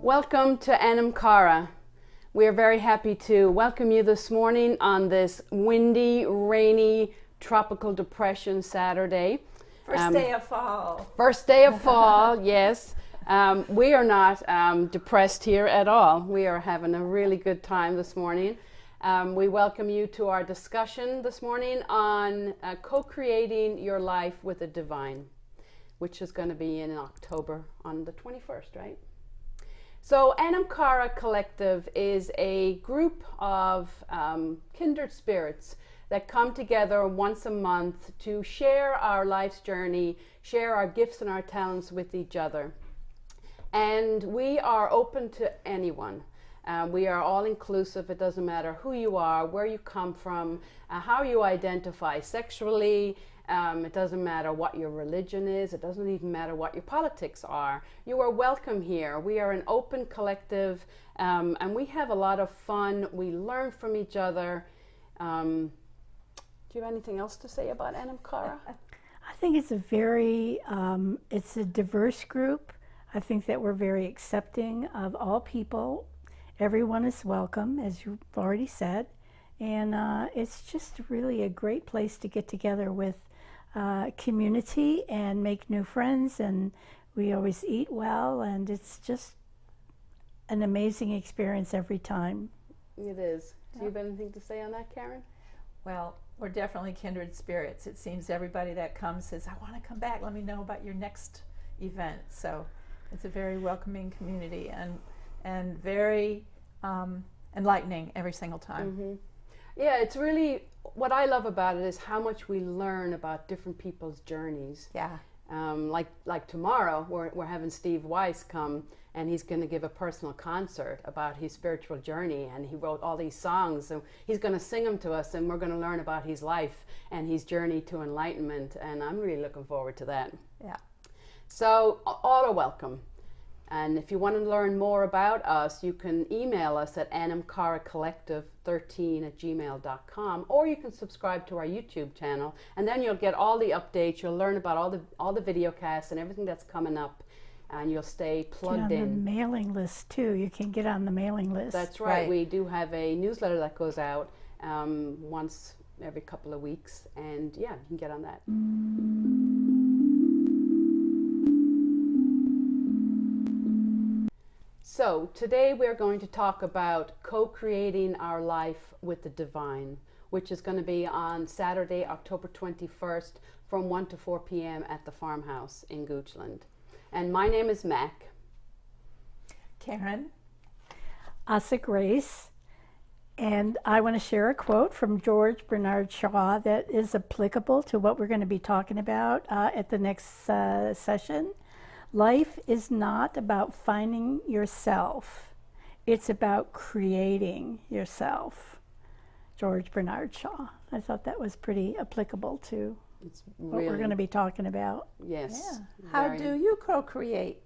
Welcome to Anam Cara. We are very happy to welcome you this morning on this windy, rainy, tropical depression Saturday. First day of fall. First day of fall, yes. We are not depressed here at all. We are having a really good time this morning. We welcome you to our discussion this morning on co-creating your life with the divine, which is going to be in October on the 21st, right? So Anam Cara Collective is a group of kindred spirits that come together once a month to share our life's journey, share our gifts and our talents with each other. And we are open to anyone. We are all inclusive. It doesn't matter who you are, where you come from, how you identify sexually. It doesn't matter what your religion is. It doesn't even matter what your politics are. You are welcome here. We are an open collective, and we have a lot of fun. We learn from each other. Do you have anything else to say about Anam Cara? I think it's it's a diverse group. I think that we're very accepting of all people. Everyone is welcome, as you've already said. And it's just really a great place to get together with community and make new friends. And we always eat well, and it's just an amazing experience every time. It is. Do you have anything to say on that, Karen? Well, we're definitely kindred spirits. It seems everybody that comes says, I want to come back. Let me know about your next event. So it's a very welcoming community and very enlightening every single time. Mm-hmm. Yeah, it's really, what I love about it is how much we learn about different people's journeys. Yeah. Like tomorrow, we're having Steve Weiss come, and he's going to give a personal concert about his spiritual journey, and he wrote all these songs, so he's going to sing them to us, and we're going to learn about his life and his journey to enlightenment, and I'm really looking forward to that. Yeah. So all are welcome. And if you want to learn more about us, you can email us at anamcaracollective13@gmail.com, or you can subscribe to our YouTube channel, and then you'll get all the updates. You'll learn about all the video casts and everything that's coming up, and you'll stay plugged get on in. the mailing list too. You can get on the mailing list. That's right. We do have a newsletter that goes out once every couple of weeks, and yeah, you can get on that. So today we're going to talk about co-creating our life with the divine, which is going to be on Saturday, October 21st from 1 to 4 p.m. at the farmhouse in Goochland. And my name is Mac. Karen. Asa Grace. And I want to share a quote from George Bernard Shaw that is applicable to what we're going to be talking about at the next session. Life is not about finding yourself. It's about creating yourself. George Bernard Shaw. I thought that was pretty applicable to what we're going to be talking about. Yes. Yeah. How do you co-create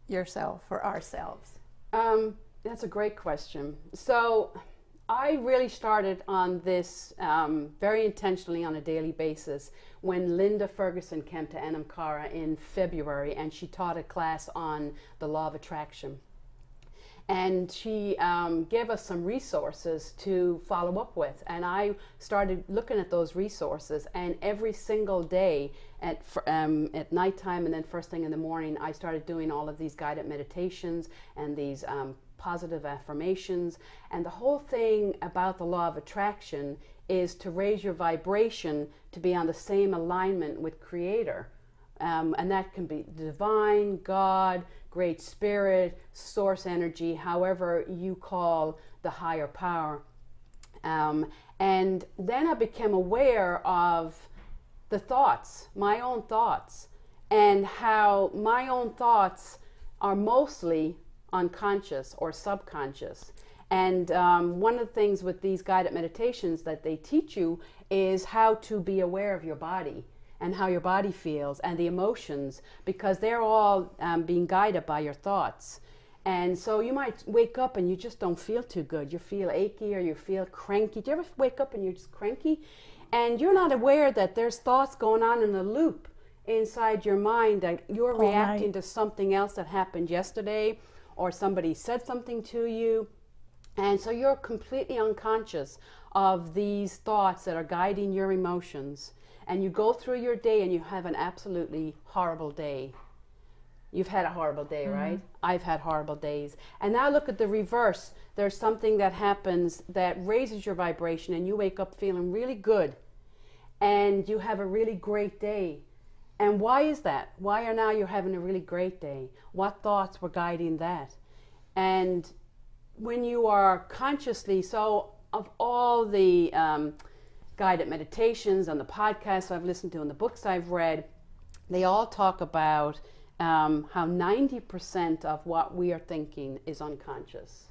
yourself or ourselves? That's a great question. So I really started on this very intentionally on a daily basis when Linda Ferguson came to Anam Cara in February, and she taught a class on the law of attraction. And she gave us some resources to follow up with, and I started looking at those resources, and every single day at nighttime and then first thing in the morning, I started doing all of these guided meditations and these positive affirmations. And the whole thing about the law of attraction is to raise your vibration to be on the same alignment with Creator. And that can be divine, God, Great Spirit, source energy, however you call the higher power. And then I became aware of the thoughts, my own thoughts, and how my own thoughts are mostly unconscious or subconscious. And one of the things with these guided meditations that they teach you is how to be aware of your body and how your body feels and the emotions, because they're all being guided by your thoughts. And so you might wake up and you just don't feel too good. You feel achy or you feel cranky. Do you ever wake up and you're just cranky? And you're not aware that there's thoughts going on in a loop inside your mind, that you're reacting to something else that happened yesterday, or somebody said something to you. And so you're completely unconscious of these thoughts that are guiding your emotions. And you go through your day and you have an absolutely horrible day. You've had a horrible day, right? I've had horrible days. And now look at the reverse. There's something that happens that raises your vibration and you wake up feeling really good. And you have a really great day. And why is that? Why are now you're having a really great day? What thoughts were guiding that? And when you are consciously, so of all the guided meditations and the podcasts I've listened to and the books I've read, they all talk about how 90% of what we are thinking is unconscious.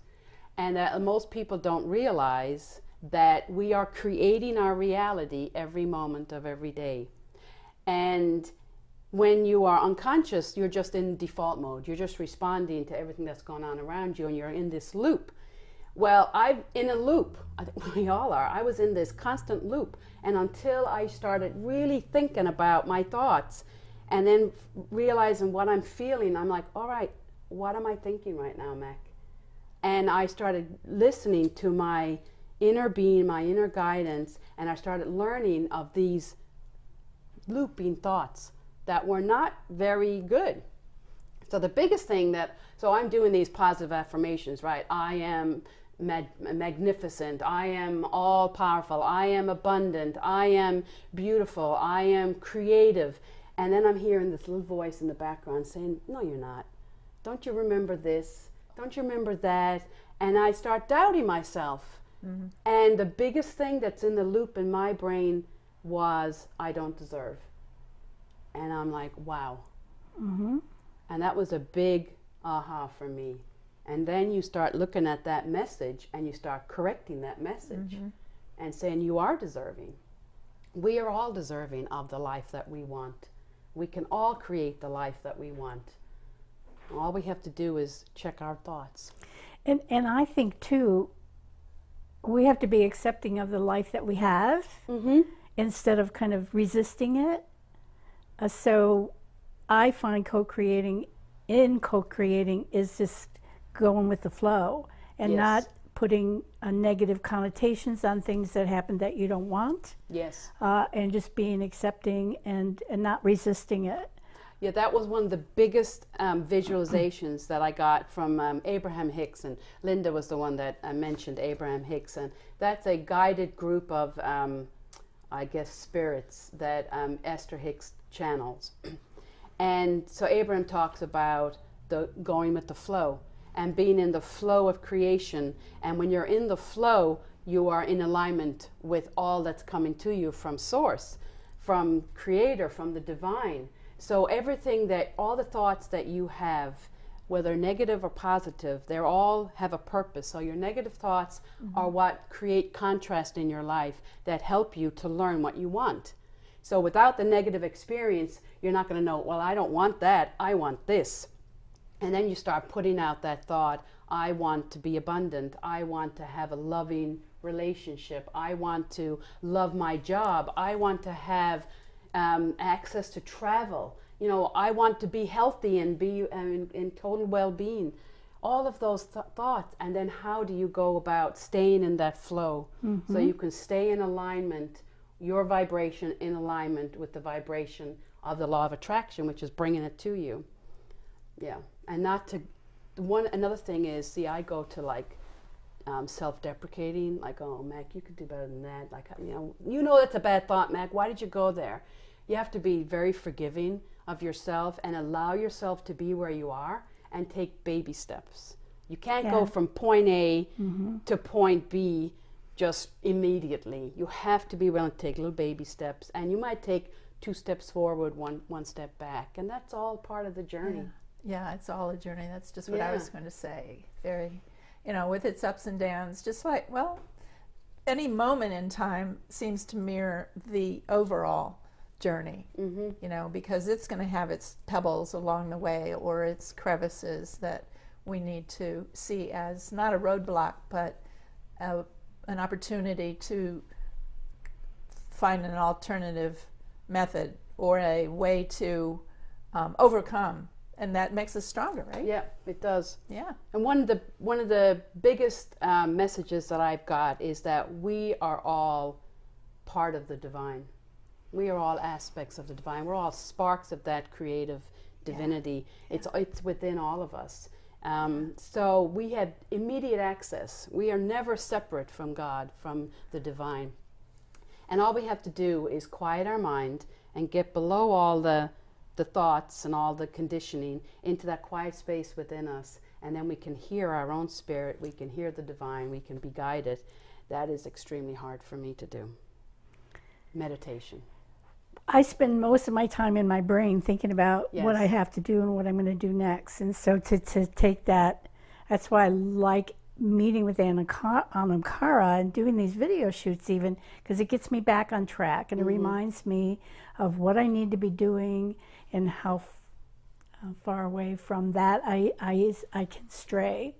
And that most people don't realize that we are creating our reality every moment of every day. And when you are unconscious, you're just in default mode. You're just responding to everything that's going on around you, and you're in this loop. Well, I'm in a loop. I think we all are. I was in this constant loop. And until I started really thinking about my thoughts and then realizing what I'm feeling, I'm like, all right, what am I thinking right now, Mac? And I started listening to my inner being, my inner guidance, and I started learning of these looping thoughts that were not very good. So the biggest thing so I'm doing these positive affirmations, right? I am magnificent. I am all powerful. I am abundant. I am beautiful. I am creative. And then I'm hearing this little voice in the background saying, no, you're not. Don't you remember this? Don't you remember that? And I start doubting myself. Mm-hmm. And the biggest thing that's in the loop in my brain was, I don't deserve. And I'm like, wow. Mm-hmm. And that was a big aha for me. And then you start looking at that message and you start correcting that message and saying, you are deserving. We are all deserving of the life that we want. We can all create the life that we want. All we have to do is check our thoughts. And I think, too, we have to be accepting of the life that we have instead of kind of resisting it. So I find co-creating is just going with the flow and not putting negative connotations on things that happen that you don't want. Yes. And just being accepting and not resisting it. Yeah, that was one of the biggest visualizations that I got from Abraham Hicks, and Linda was the one that mentioned Abraham Hicks, and that's a guided group of, I guess, spirits that Esther Hicks channels. And so Abraham talks about the going with the flow and being in the flow of creation. And when you're in the flow, you are in alignment with all that's coming to you from source, from creator, from the divine. So everything all the thoughts that you have, whether negative or positive, they all have a purpose. So your negative thoughts are what create contrast in your life that help you to learn what you want. So without the negative experience, you're not going to know, well, I don't want that, I want this. And then you start putting out that thought, I want to be abundant, I want to have a loving relationship, I want to love my job, I want to have access to travel, I want to be healthy and be in total well-being. All of those thoughts, and then how do you go about staying in that flow so you can stay in alignment, your vibration in alignment with the vibration of the law of attraction, which is bringing it to you. Yeah, and not to, another thing is, see, I go to like self-deprecating, like, oh, Mac, you could do better than that. Like, that's a bad thought, Mac. Why did you go there? You have to be very forgiving of yourself and allow yourself to be where you are and take baby steps. You can't go from point A to point B just immediately. You have to be willing to take little baby steps, and you might take 2 steps forward, one step back, and that's all part of the journey. Yeah, it's all a journey. That's just what I was going to say. Very, with its ups and downs, just like, well, any moment in time seems to mirror the overall journey, because it's going to have its pebbles along the way or its crevices that we need to see as not a roadblock, but an opportunity to find an alternative method or a way to overcome and that makes us stronger, right? Yeah, it does. Yeah. And one of the biggest messages that I've got is that we are all part of the divine. We are all aspects of the divine. We're all sparks of that creative divinity. Yeah. It's within all of us. So we have immediate access. We are never separate from God, from the divine. And all we have to do is quiet our mind and get below all the thoughts and all the conditioning into that quiet space within us. And then we can hear our own spirit. We can hear the divine. We can be guided. That is extremely hard for me to do. Meditation. I spend most of my time in my brain thinking about what I have to do and what I'm going to do next. And so to take that, that's why I like meeting with Anam Cara and doing these video shoots even, because it gets me back on track and it reminds me of what I need to be doing and how far away from that I can stray.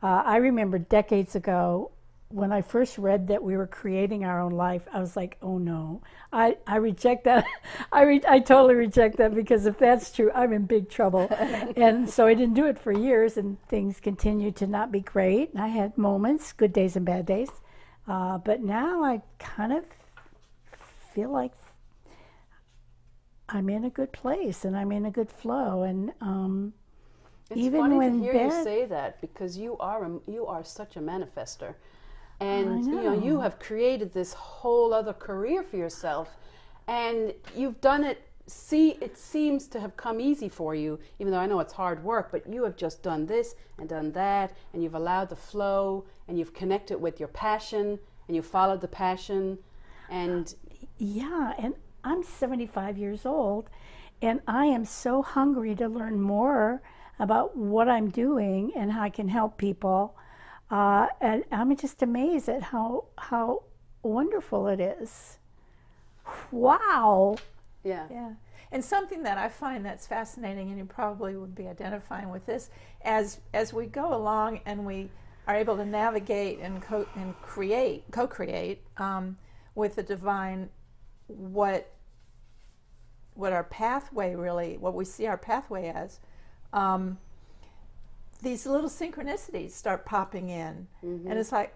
I remember decades ago when I first read that we were creating our own life, I was like, oh no, I reject that. I totally reject that, because if that's true, I'm in big trouble. And so I didn't do it for years, and things continued to not be great. And I had moments, good days and bad days. But now I kind of feel like I'm in a good place and I'm in a good flow. And it's even funny when to hear you say that, because you are such a manifester. And you have created this whole other career for yourself, and you've done it. It seems to have come easy for you, even though I know it's hard work, but you have just done this and done that, and you've allowed the flow, and you've connected with your passion, and you followed the passion. And yeah, and I'm 75 years old, and I am so hungry to learn more about what I'm doing and how I can help people. And I'm just amazed at how wonderful it is. Wow. Yeah. Yeah. And something that I find that's fascinating, and you probably would be identifying with this, as we go along and we are able to navigate and co-create with the divine, what our pathway really, what we see our pathway as, these little synchronicities start popping in. And it's like,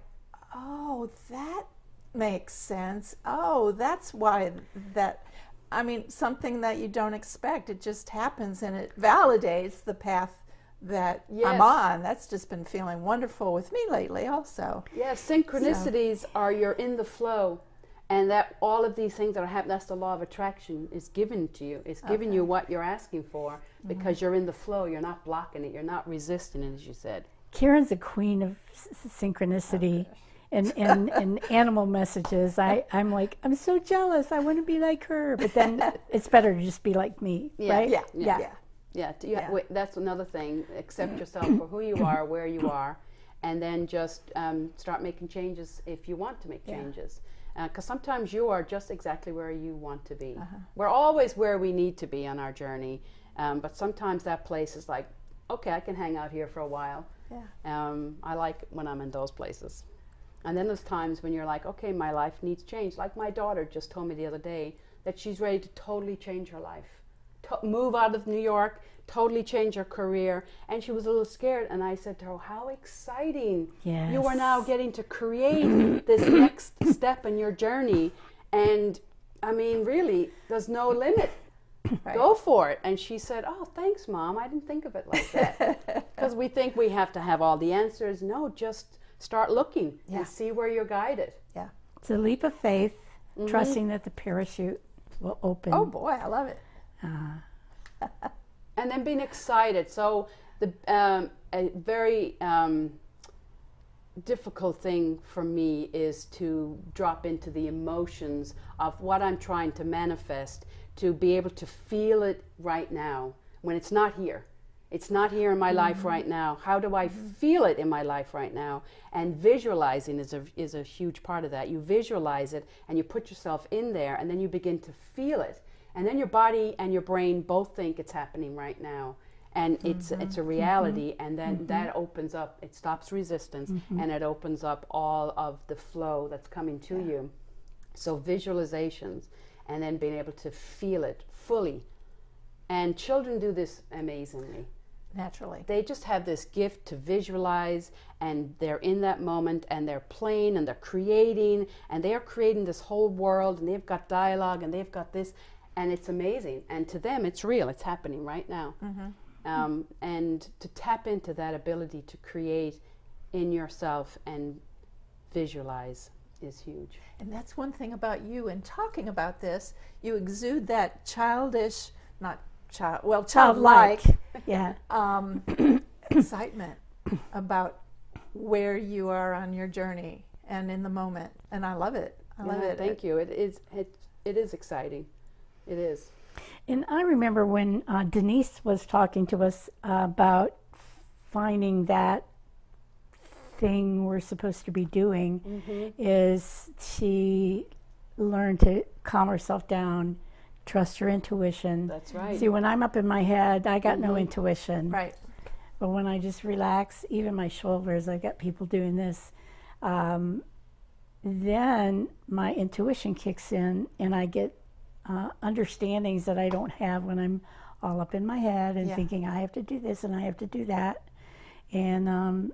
oh, that makes sense. Oh, that's why that, I mean, something that you don't expect, it just happens, and it validates the path that I'm on. That's just been feeling wonderful with me lately also. Yeah, synchronicities are you're in the flow, and that all of these things that are happening, that's the law of attraction, is given to you. It's giving you what you're asking for, because you're in the flow. You're not blocking it. You're not resisting it, as you said. Karen's a queen of synchronicity and animal messages. I'm like, I'm so jealous. I want to be like her. But then it's better to just be like me, right? Yeah. That's another thing. Accept yourself for who you are, where you are, and then just start making changes if you want to make changes. Because sometimes you are just exactly where you want to be. We're always where we need to be on our journey, but sometimes that place is like, okay, I can hang out here for a while. I like when I'm in those places. And then there's times when you're like, okay, my life needs change. Like my daughter just told me the other day that she's ready to totally change her life. Move out of New York, totally change her career. And she was a little scared. And I said to her, how exciting. Yes. You are now getting to create this next step in your journey. And I mean, really, there's no limit. Go for it. And she said, oh, thanks, Mom. I didn't think of it like that. Because we think we have to have all the answers. No, just start looking and see where you're guided. Yeah. It's a leap of faith, trusting that the parachute will open. Oh, boy, I love it. And then being excited. So a very difficult thing for me is to drop into the emotions of what I'm trying to manifest, to be able to feel it right now when it's not here. It's not here in my life right now. How do I feel it in my life right now? And visualizing is a huge part of that. You visualize it and you put yourself in there, and then you begin to feel it. And then your body and your brain both think it's happening right now. And it's a reality, and then that opens up, it stops resistance, and it opens up all of the flow that's coming to you. So visualizations, and then being able to feel it fully. And children do this amazingly. Naturally. They just have this gift to visualize, and they're in that moment, and they're playing, and they're creating, and they are creating this whole world, and they've got dialogue, and they've got this, and it's amazing. And to them, it's real. It's happening right now. And to tap into that ability to create in yourself and visualize is huge. And that's one thing about you. In talking about this, you exude that childish, childlike Yeah. excitement about where you are on your journey and in the moment. And I love it. I love it. Thank you. It is exciting. It is. And I remember when Denise was talking to us about finding that thing we're supposed to be doing, is she learned to calm herself down, trust her intuition. That's right. See, when I'm up in my head, I got no intuition. Right. But when I just relax, even my shoulders, I got people doing this, then my intuition kicks in, and I get understandings that I don't have when I'm all up in my head and thinking I have to do this and I have to do that. And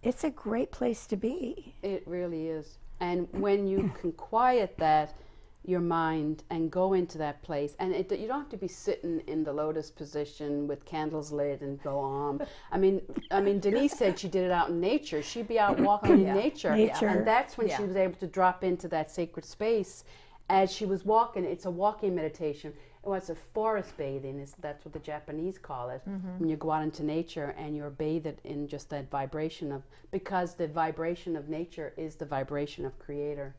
it's a great place to be. It really is. And when you can quiet that, your mind, and go into that place, and you don't have to be sitting in the lotus position with candles lit and go on. I mean, Denise said she did it out in nature. She'd be out walking in nature, and that's when she was able to drop into that sacred space. As she was walking, it's a walking meditation. Well, it's a forest bathing. That's what the Japanese call it. When you go out into nature and you're bathed in just that vibration of, because the vibration of nature is the vibration of Creator.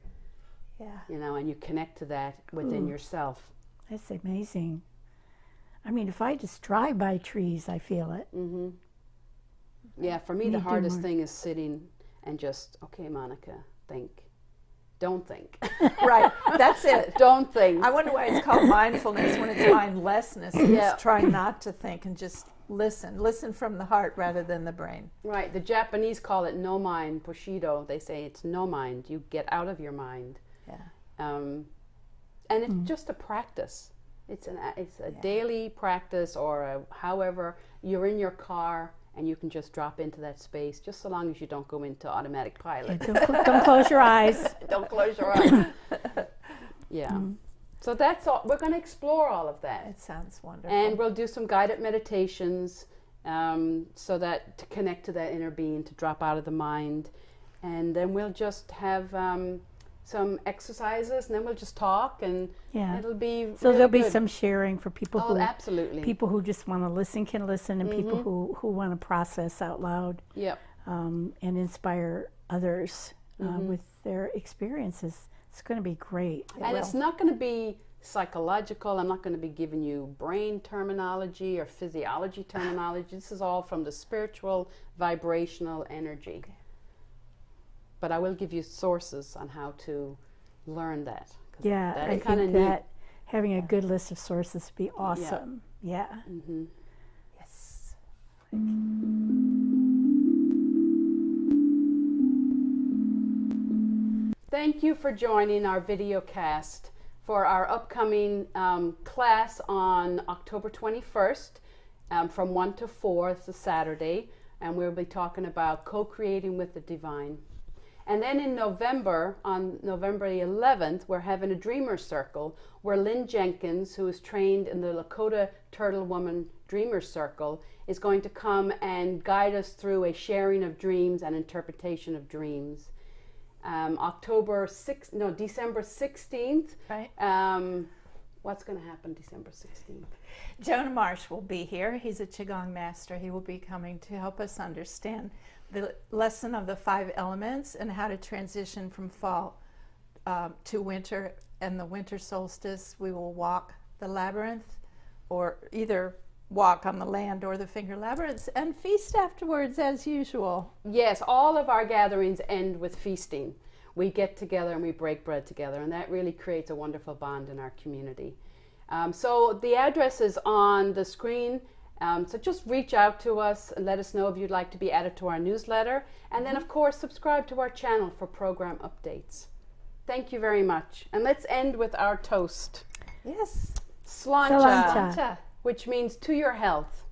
Yeah. You know, and you connect to that within yourself. That's amazing. I mean, if I just drive by trees, I feel it. Yeah, for me, the hardest thing is sitting and just, okay, Monica, think. Don't think. Right. That's it. Don't think. I wonder why it's called mindfulness when it's mindlessness. It's trying not to think and just listen. Listen from the heart rather than the brain. Right. The Japanese call it no mind, Bushido. They say it's no mind. You get out of your mind. Yeah. And it's just a practice. It's a daily practice, or however you're in your car and you can just drop into that space, just so long as you don't go into automatic pilot. Don't close your eyes. Don't close your eyes. Yeah. So that's all. We're going to explore all of that. It sounds wonderful. And we'll do some guided meditations, so that to connect to that inner being, to drop out of the mind. And then we'll just have some exercises, and then we'll just talk, and it'll be so really there'll be good. some sharing for people who absolutely. People who just want to listen can listen, and people who want to process out loud. Yep. And inspire others with their experiences. It's going to be great. It's not going to be psychological. I'm not going to be giving you brain terminology or physiology terminology. This is all from the spiritual, vibrational energy. Okay. But I will give you sources on how to learn that. Yeah, I think that having a good list of sources would be awesome. Yeah. Yes. Thank you for joining our video cast for our upcoming class on October 21st from 1 to 4. It's a Saturday, and we'll be talking about co-creating with the divine. And then in November, on November the 11th, we're having a Dreamer's Circle where Lynn Jenkins, who is trained in the Lakota Turtle Woman Dreamer's Circle, is going to come and guide us through a sharing of dreams and interpretation of dreams. December 16th. Right. What's going to happen December 16th? Jonah Marsh will be here. He's a Qigong master. He will be coming to help us understand the lesson of the 5 elements and how to transition from fall to winter. And the winter solstice, we will walk the labyrinth, or either walk on the land or the finger labyrinths, and feast afterwards as usual. Yes, all of our gatherings end with feasting. We get together and we break bread together, and that really creates a wonderful bond in our community. So the address is on the screen. So just reach out to us and let us know if you'd like to be added to our newsletter. And then, of course, subscribe to our channel for program updates. Thank you very much. And let's end with our toast. Yes. Sláinte. Sláinte. which means to your health.